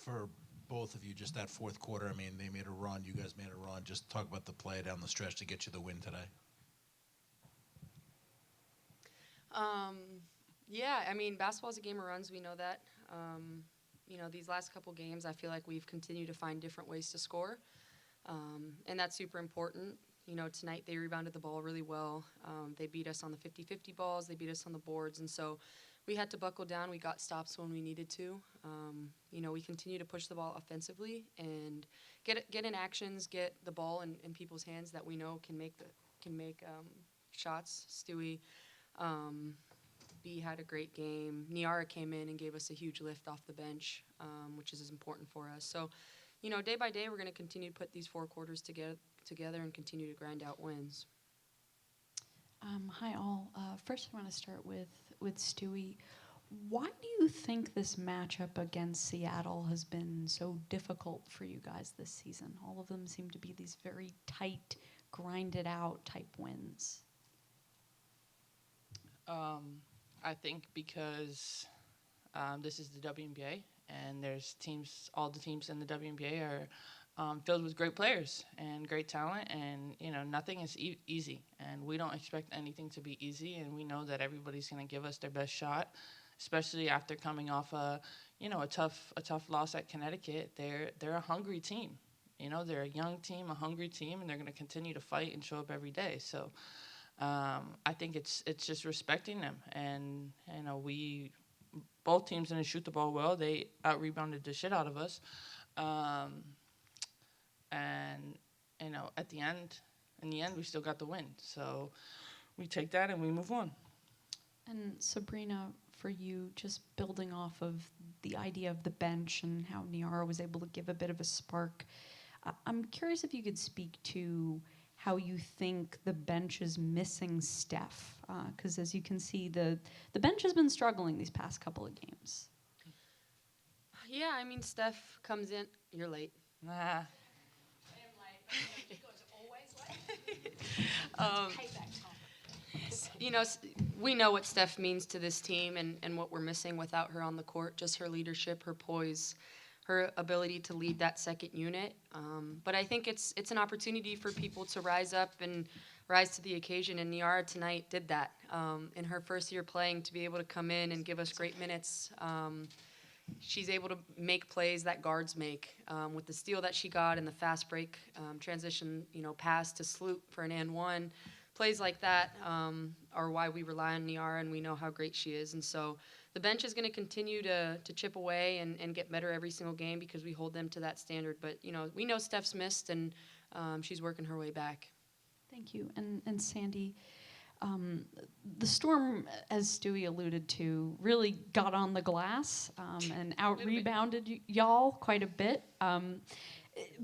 for both of you, just that fourth quarter. I mean, they made a run. You guys made a run. Just talk about the play down the stretch to get you the win today. Yeah, I mean, basketball's a game of runs. We know that. These last couple games, I feel like we've continued to find different ways to score, and that's super important. Tonight they rebounded the ball really well. They beat us on the 50-50 balls. They beat us on the boards, and so we had to buckle down. We got stops when we needed to. We continue to push the ball offensively and get in actions, get the ball in people's hands that we know can make shots. Stewie. B had a great game. Niara came in and gave us a huge lift off the bench, which is important for us. So, day by day, we're going to continue to put these four quarters together and continue to grind out wins. Hi, all. First, I want to start with Stewie. Why do you think this matchup against Seattle has been so difficult for you guys this season? All of them seem to be these very tight, grinded-out type wins. I think because this is the WNBA, and all the teams in the WNBA are filled with great players and great talent, and nothing is easy, and we don't expect anything to be easy, and we know that everybody's going to give us their best shot, especially after coming off a tough loss at Connecticut. They're a hungry team, they're a young team, a hungry team, and they're going to continue to fight and show up every day. So. I think it's just respecting them, and both teams didn't shoot the ball well. They out-rebounded the shit out of us, and at the end, we still got the win. So we take that and we move on. And Sabrina, for you, just building off of the idea of the bench and how Niara was able to give a bit of a spark, I'm curious if you could speak to how you think the bench is missing Steph, because as you can see, the bench has been struggling these past couple of games. Yeah, I mean, Steph comes in. You're late. Nah. I am late. You guys are always late. Payback time. We know what Steph means to this team and what we're missing without her on the court, just her leadership, her poise, her ability to lead that second unit. But I think it's an opportunity for people to rise up and rise to the occasion, and Niara tonight did that. In her first year playing, to be able to come in and give us great minutes, she's able to make plays that guards make. With the steal that she got and the fast break transition, pass to Sloot for an and one, plays like that are why we rely on Niara, and we know how great she is. And so the bench is going to continue to chip away and get better every single game because we hold them to that standard. But, we know Steph's missed, and she's working her way back. Thank you. And Sandy, the Storm, as Stewie alluded to, really got on the glass and out-rebounded y'all quite a bit.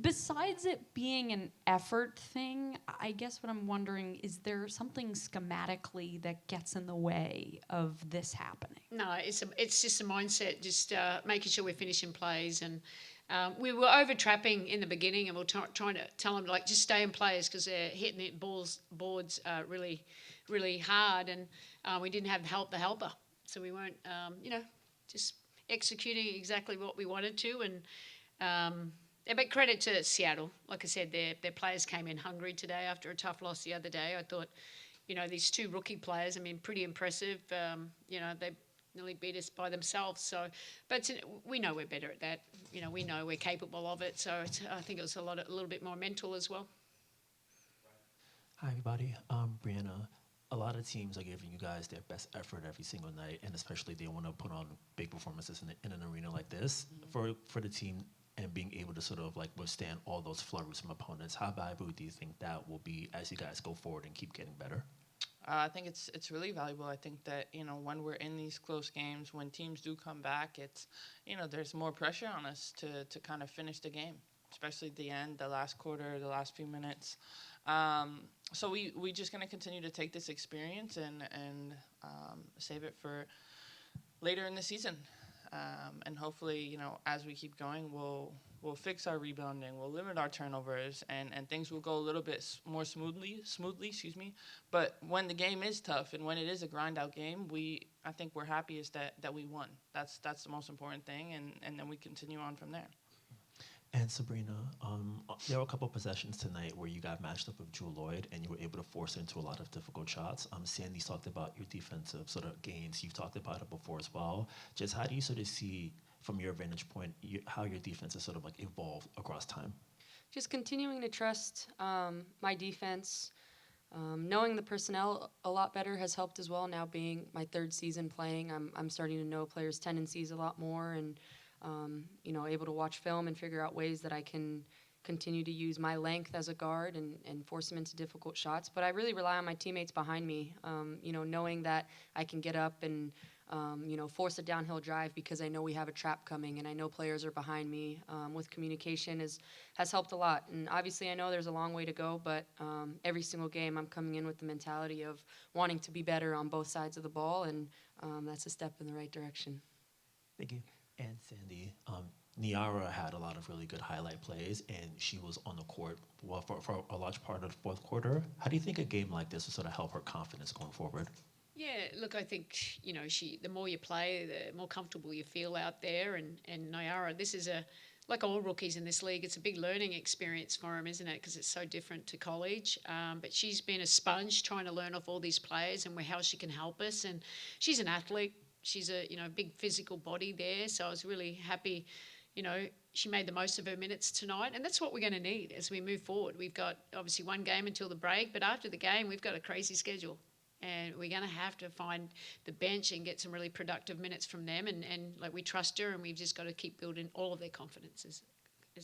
Besides it being an effort thing, I guess what I'm wondering, is there something schematically that gets in the way of this happening? No, it's just a mindset, just making sure we're finishing plays. And we were over-trapping in the beginning, and we were trying to tell them, just stay in plays because they're hitting the boards really, really hard. And we didn't have the helper. So we weren't, just executing exactly what we wanted to. And but credit to Seattle. Like I said, their players came in hungry today after a tough loss the other day. I thought, these two rookie players, pretty impressive. They nearly beat us by themselves. So, but we know we're better at that. We know we're capable of it. So I think it was a little bit more mental as well. Hi, everybody. Breanna. A lot of teams are giving you guys their best effort every single night, and especially they want to put on big performances in an arena like this. For the team and being able to sort of withstand all those flurries from opponents, how valuable do you think that will be as you guys go forward and keep getting better? I think it's really valuable. I think that when we're in these close games, when teams do come back, it's there's more pressure on us to kind of finish the game, especially at the end, the last quarter, the last few minutes. So we just gonna continue to take this experience and save it for later in the season. And hopefully, as we keep going, we'll we'll fix our rebounding, we'll limit our turnovers, and things will go a little bit more smoothly, excuse me. But when the game is tough and when it is a grind out game, I think we're happiest that we won. That's the most important thing, and then we continue on from there. And Sabrina, there were a couple possessions tonight where you got matched up with Jewel Lloyd and you were able to force her into a lot of difficult shots. Sandy's talked about your defensive sort of gains. You've talked about it before as well. Just how do you sort of see, from your vantage point, how your defense has sort of like evolved across time? Just continuing to trust my defense. Knowing the personnel a lot better has helped as well. Now being my third season playing, I'm starting to know players' tendencies a lot more, and able to watch film and figure out ways that I can continue to use my length as a guard and force them into difficult shots. But I really rely on my teammates behind me, knowing that I can get up and, force a downhill drive because I know we have a trap coming and I know players are behind me. With communication has helped a lot. And obviously I know there's a long way to go, but every single game I'm coming in with the mentality of wanting to be better on both sides of the ball, and that's a step in the right direction. Thank you. And Sandy, Niara had a lot of really good highlight plays, and she was on the court for a large part of the fourth quarter. How do you think a game like this will sort of help her confidence going forward? Yeah, look, I think, the more you play, the more comfortable you feel out there. And Nyara, this is like all rookies in this league, it's a big learning experience for them, isn't it? Because it's so different to college. But she's been a sponge trying to learn off all these players and how she can help us. And she's an athlete. She's a big physical body there, so I was really happy. She made the most of her minutes tonight, and that's what we're going to need as we move forward. We've got obviously one game until the break, but after the game, we've got a crazy schedule, and we're going to have to find the bench and get some really productive minutes from them. And like, we trust her, and we've just got to keep building all of their confidence. Is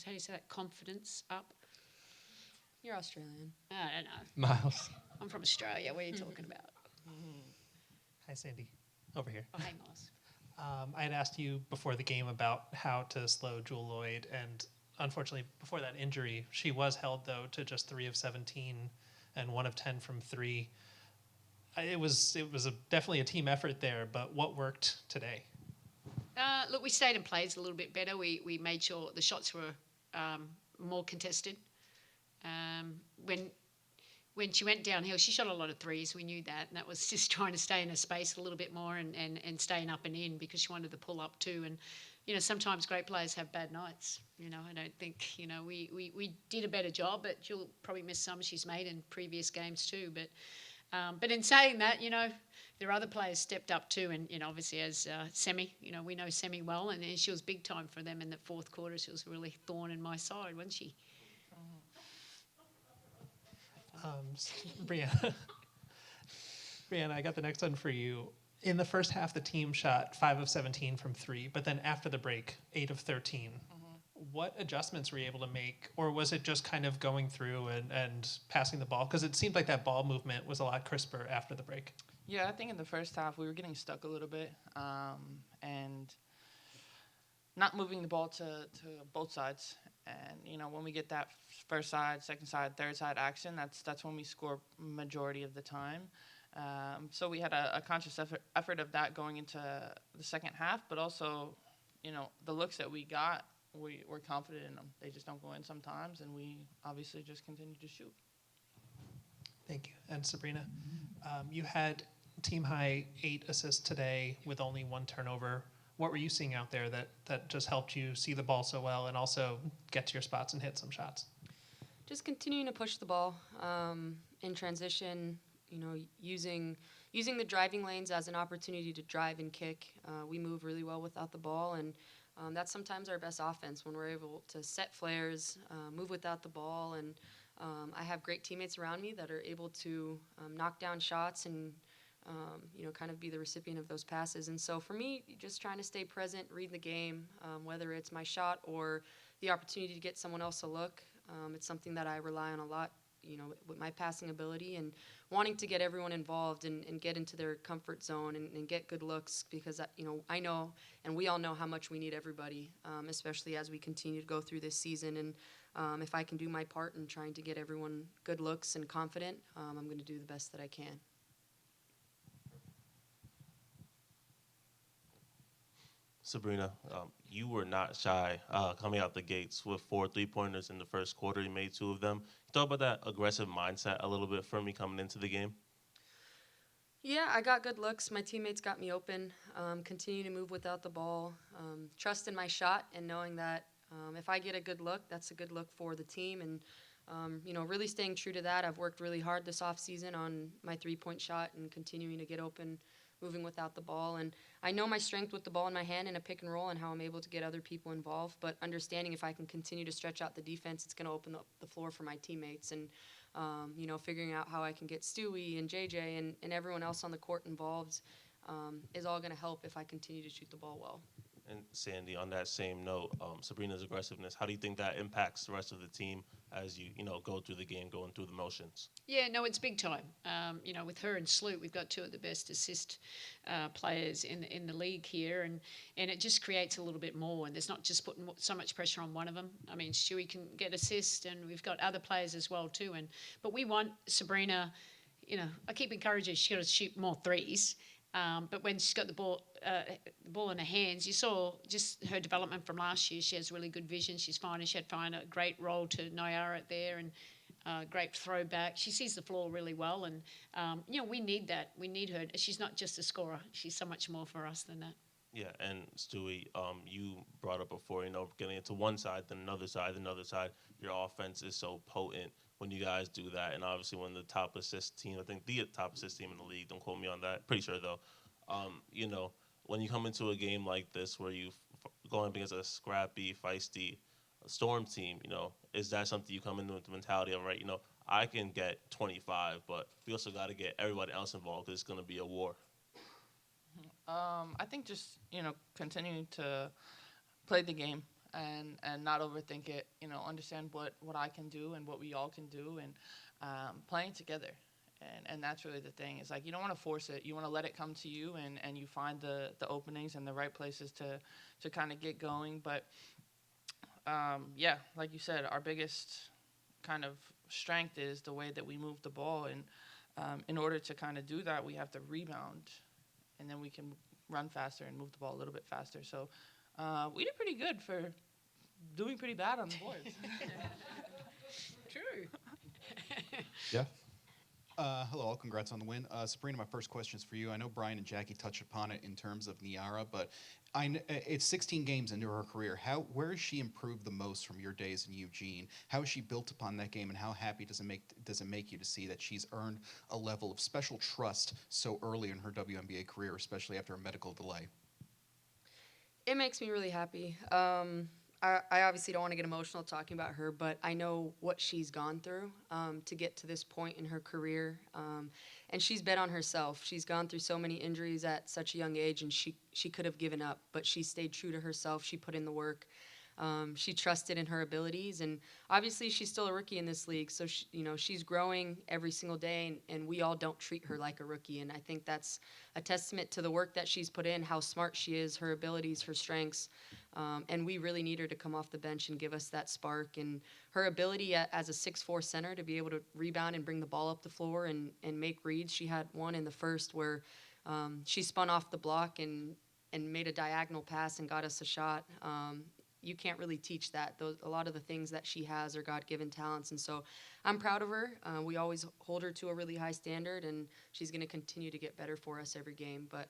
how do you say that? Confidence up. You're Australian. I don't know. Miles. I'm from Australia. What are you talking about? Hi, Sandy. Over here. Oh, hey, Miles. I had asked you before the game about how to slow Jewel Lloyd, and unfortunately, before that injury, she was held, though, to just 3 of 17 and 1 of 10 from 3. It was definitely a team effort there, but what worked today? Look, we stayed in plays a little bit better. We made sure the shots were more contested. When she went downhill, she shot a lot of threes. We knew that, and that was just trying to stay in her space a little bit more and staying up and in, because she wanted to pull up too. And sometimes great players have bad nights. I don't think we did a better job, but she'll probably miss some she's made in previous games too. But in saying that, there are other players stepped up too, and obviously as Semi, we know Semi well, and she was big time for them in the fourth quarter. She was really thorn in my side, wasn't she? Breanna, I got the next one for you. In the first half, the team shot 5 of 17 from 3, but then after the break, 8 of 13. What adjustments were you able to make, or was it just kind of going through and passing the ball? Because it seemed like that ball movement was a lot crisper after the break. Yeah, I think in the first half we were getting stuck a little bit, and not moving the ball to both sides. And when we get that first side, second side, third side action, that's when we score majority of the time. So we had a conscious effort of that going into the second half, but also, the looks that we got, we're confident in them. They just don't go in sometimes, and we obviously just continue to shoot. Thank you. And Sabrina, you had team high 8 assists today with only 1 turnover. What were you seeing out there that just helped you see the ball so well and also get to your spots and hit some shots? Just continuing to push the ball in transition, using the driving lanes as an opportunity to drive and kick. We move really well without the ball, and that's sometimes our best offense, when we're able to set flares, move without the ball. And I have great teammates around me that are able to knock down shots and kind of be the recipient of those passes. And so for me, just trying to stay present, read the game, whether it's my shot or the opportunity to get someone else a look. It's something that I rely on a lot, with my passing ability, and wanting to get everyone involved and get into their comfort zone and get good looks, because, I know, and we all know how much we need everybody, especially as we continue to go through this season. And if I can do my part in trying to get everyone good looks and confident, I'm going to do the best that I can. Sabrina, you were not shy coming out the gates with 4 3-pointers in the first quarter. You made 2 of them. Talk about that aggressive mindset a little bit for me coming into the game. Yeah, I got good looks. My teammates got me open. Continue to move without the ball. Trust in my shot and knowing that if I get a good look, that's a good look for the team. And really staying true to that. I've worked really hard this offseason on my 3-point shot and continuing to get open, moving without the ball. And I know my strength with the ball in my hand in a pick and roll and how I'm able to get other people involved. But understanding if I can continue to stretch out the defense, it's going to open up the floor for my teammates. And figuring out how I can get Stewie and JJ and everyone else on the court involved is all going to help if I continue to shoot the ball well. And Sandy, on that same note, Sabrina's aggressiveness, how do you think that impacts the rest of the team as you go through the game, going through the motions? Yeah, no, it's big time. With her and Sloot, we've got 2 of the best assist players in the league here, and it just creates a little bit more. And there's not just putting so much pressure on one of them. I mean, Stewie can get assist, and we've got other players as well too. But we want Sabrina. I keep encouraging her. She's got to shoot more threes. But when she's got the ball in her hands, you saw just her development from last year. She has really good vision. She's fine, and she had found a great role to Nyara there, and great throwback. She sees the floor really well, and we need that. We need her. She's not just a scorer. She's so much more for us than that. Yeah, and Stewie, you brought up before, getting into one side, then another side, another side. Your offense is so potent when you guys do that, and obviously when the top assist team, I think the top assist team in the league, don't quote me on that, pretty sure though, when you come into a game like this where you going up against a scrappy, feisty Storm team, is that something you come in with the mentality of, right, I can get 25, but we also got to get everybody else involved because it's going to be a war? I think just, continuing to play the game and not overthink it, understand what I can do and what we all can do, and playing together. And that's really the thing. It's like you don't want to force it. You want to let it come to you, and you find the openings and the right places to kind of get going. But, like you said, our biggest kind of strength is the way that we move the ball. And in order to kind of do that, we have to rebound, and then we can run faster and move the ball a little bit faster. So we did pretty good for doing pretty bad on the boards. True. Yeah. Hello, all. Congrats on the win. Sabrina, my first question is for you. I know Brian and Jackie touched upon it in terms of Nyara, but it's 16 games into her career. Where has she improved the most from your days in Eugene? How has she built upon that game, and how happy does it make you to see that she's earned a level of special trust so early in her WNBA career, especially after a medical delay? It makes me really happy. I obviously don't want to get emotional talking about her, but I know what she's gone through to get to this point in her career. And she's bet on herself. She's gone through so many injuries at such a young age, and she could have given up, but she stayed true to herself. She put in the work. She trusted in her abilities, and obviously she's still a rookie in this league, so she's growing every single day, and we all don't treat her like a rookie, and I think that's a testament to the work that she's put in, how smart she is, her abilities, her strengths, and we really need her to come off the bench and give us that spark, and her ability as a 6'4" center to be able to rebound and bring the ball up the floor and make reads. She had one in the first where she spun off the block and made a diagonal pass and got us a shot. You can't really teach that. A lot of the things that she has are God-given talents, and so I'm proud of her. We always hold her to a really high standard, and she's going to continue to get better for us every game, but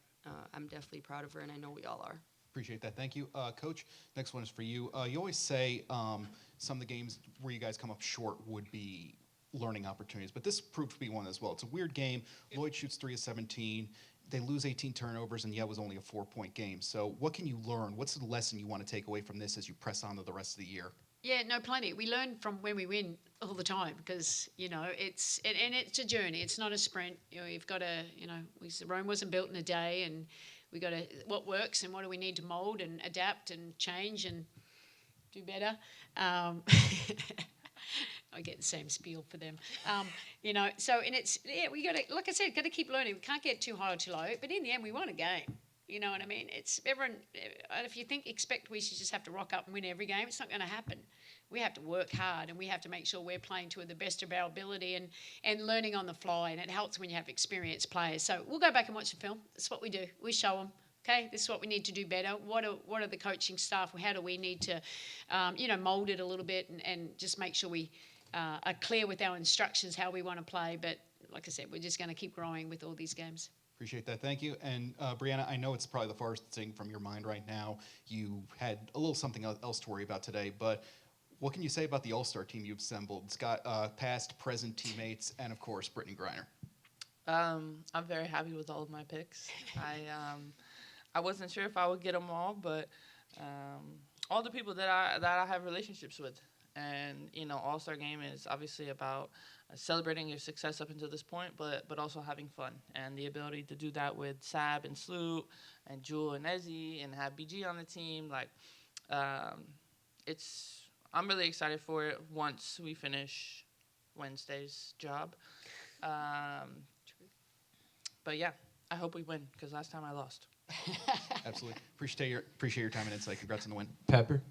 I'm definitely proud of her, and I know we all are. Appreciate that. Thank you. Coach, next one is for you. You always say some of the games where you guys come up short would be learning opportunities, but this proved to be one as well. It's a weird game. Lloyd shoots 3 of 17. They lose 18 turnovers, and yet it was only a 4-point game. So what can you learn? What's the lesson you want to take away from this as you press on to the rest of the year? Yeah, no, plenty. We learn from when we win all the time because, it's a journey. It's not a sprint. You've got to, Rome wasn't built in a day, and we got to, what works and what do we need to mold and adapt and change and do better. I get the same spiel for them. So, and it's, we got to, like I said, got to keep learning. We can't get too high or too low, but in the end, we won a game. You know what I mean? It's everyone, if you expect we should just have to rock up and win every game, it's not going to happen. We have to work hard, and we have to make sure we're playing to the best of our ability and learning on the fly, and it helps when you have experienced players. So we'll go back and watch the film. That's what we do. We show them. Okay, this is what we need to do better. What are the coaching staff? How do we need to, mold it a little bit and just make sure we are clear with our instructions how we want to play. But like I said, we're just going to keep growing with all these games. Appreciate that. Thank you. And Breanna, I know it's probably the farthest thing from your mind right now. You had a little something else to worry about today, but what can you say about the All-Star team you've assembled? It's got past, present teammates, and of course, Brittany Griner. I'm very happy with all of my picks. I wasn't sure if I would get them all, but all the people that I have relationships with, and All-Star Game is obviously about celebrating your success up until this point, but also having fun, and the ability to do that with Sab and Sloot and Jewel and Ezzy and have BG on the team. Like, I'm really excited for it once we finish Wednesday's job. But yeah, I hope we win because last time I lost. Absolutely. Appreciate your time and insight. Congrats on the win. Pepper.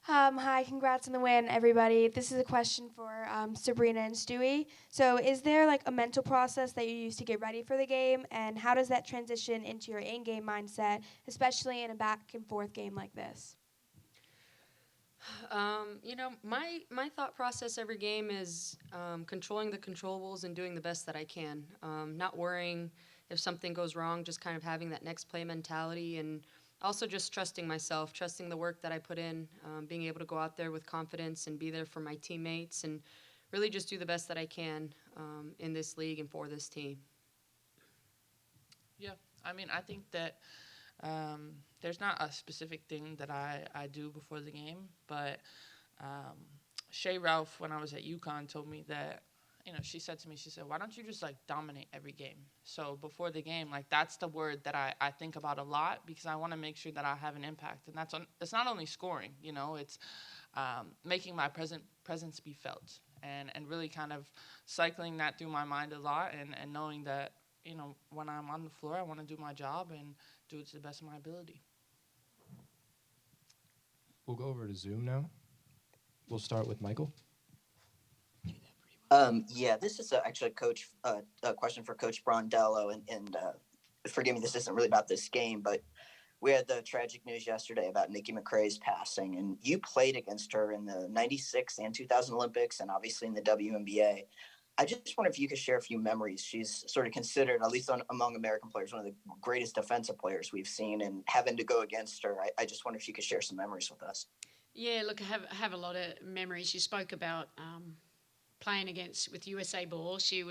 Hi, congrats on the win, everybody. This is a question for Sabrina and Stewie. So is there like a mental process that you use to get ready for the game, and how does that transition into your in-game mindset, especially in a back and forth game like this? My thought process every game is controlling the controllables and doing the best that I can. Not worrying if something goes wrong, just kind of having that next play mentality, and also just trusting myself, trusting the work that I put in, being able to go out there with confidence and be there for my teammates, and really just do the best that I can in this league and for this team. Yeah, I mean, I think that there's not a specific thing that I do before the game, but Shay Ralph, when I was at UConn, told me that, she said to me, why don't you just, dominate every game? So before the game, that's the word that I think about a lot because I want to make sure that I have an impact. And it's not only scoring, it's making my presence be felt and really kind of cycling that through my mind a lot and knowing that, when I'm on the floor, I want to do my job and do it to the best of my ability. We'll go over to Zoom now. We'll start with Michael. Yeah, this is actually a question for Coach Brondello, and forgive me, this isn't really about this game, but we had the tragic news yesterday about Nikki McRae's passing, and you played against her in the 96 and 2000 Olympics and obviously in the WNBA. I just wonder if you could share a few memories. She's sort of considered, at least among American players, one of the greatest defensive players we've seen, and having to go against her, I just wonder if you could share some memories with us. Yeah, look, I have a lot of memories. You spoke about playing with USA Ball. She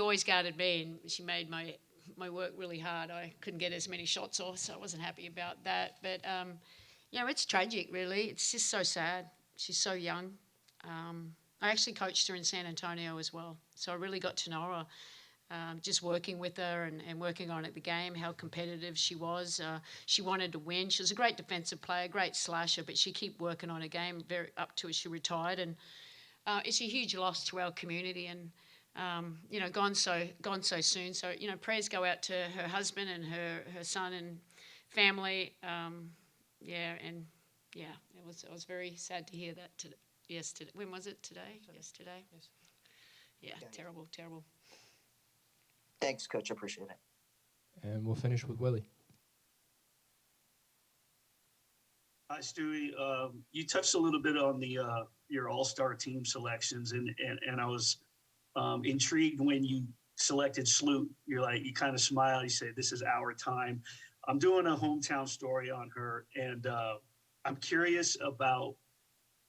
always guarded me, and she made my work really hard. I couldn't get as many shots off, so I wasn't happy about that. But it's tragic, really. It's just so sad. She's so young. I actually coached her in San Antonio as well, so I really got to know her. Just working with her and working on the game, how competitive she was. She wanted to win. She was a great defensive player, great slasher, but she kept working on her game up to she retired. And it's a huge loss to our community and, gone so soon. So, prayers go out to her husband and her son and family. It was very sad to hear that yesterday. When was it? Today? Yesterday? Yes. Yeah, terrible. Thanks, Coach. Appreciate it. And we'll finish with Willie. Hi, Stewie. You touched a little bit on your all-star team selections, and I was intrigued when you selected Sloot. You kind of smiled. You said, "This is our time." I'm doing a hometown story on her, and I'm curious about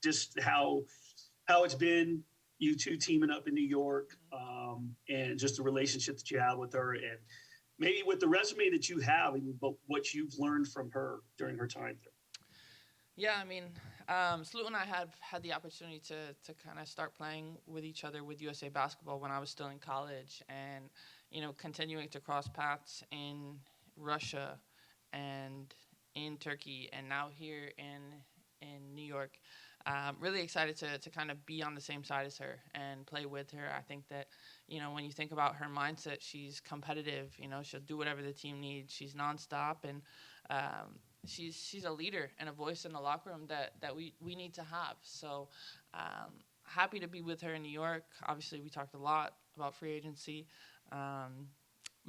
just how it's been, you two teaming up in New York, and just the relationship that you have with her, and maybe with the resume that you have, but what you've learned from her during her time there. Yeah, I mean, Sloot and I had the opportunity to kind of start playing with each other with USA Basketball when I was still in college, and continuing to cross paths in Russia and in Turkey and now here in New York. Really excited to kind of be on the same side as her and play with her. I think that, when you think about her mindset, she's competitive. She'll do whatever the team needs. She's nonstop, and she's a leader and a voice in the locker room that we need to have. So happy to be with her in New York. Obviously, we talked a lot about free agency.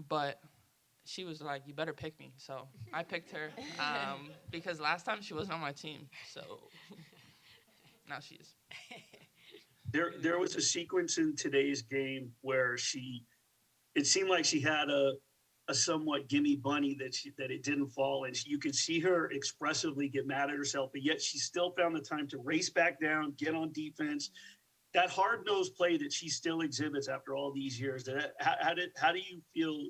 but she was like, "You better pick me." So I picked her because last time she wasn't on my team. So now she is. There was a sequence in today's game where it seemed like she had a somewhat gimme bunny that it didn't fall, and you could see her expressively get mad at herself, but yet she still found the time to race back down, get on defense. That hard-nosed play that she still exhibits after all these years. How do you feel?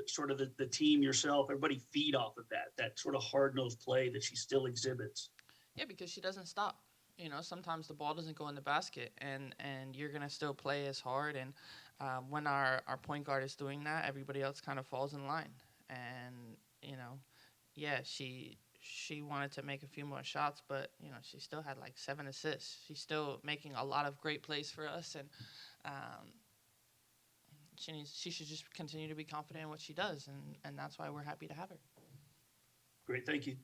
Sort of the team, yourself, everybody feed off of that sort of hard-nosed play that she still exhibits. Yeah, because she doesn't stop. Sometimes the ball doesn't go in the basket, and you're gonna still play as hard. And when our point guard is doing that, everybody else kind of falls in line. And yeah, she wanted to make a few more shots, but she still had like 7 assists. She's still making a lot of great plays for us, and she should just continue to be confident in what she does, and that's why we're happy to have her. Great, thank you.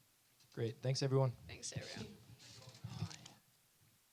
Great. Thanks, everyone. Thanks, Ariel.